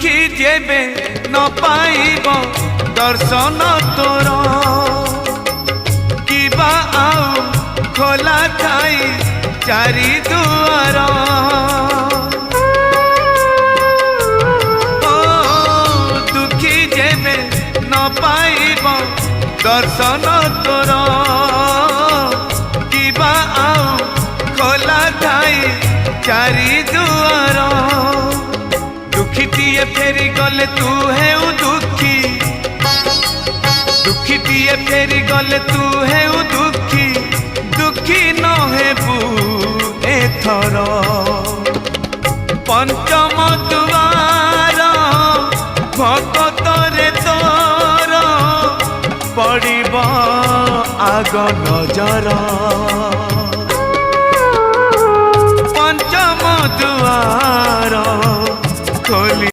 दुखी जेबे न पाइब दर्शन तोर किबा आउ खोला थाई चारि दुआर ओ दुखी जेबे न पाइब दर्शन तोर किबा आउ खोला थाई चारि दुआर दुखीटीए फेरी गले तू है दुखी दुखीटीए फेरी गले तू है दुखी दुखी न हेबू एथर पंचम दुआर भगत रे तोर पड़िब आग नजर पंचम दुआर खोली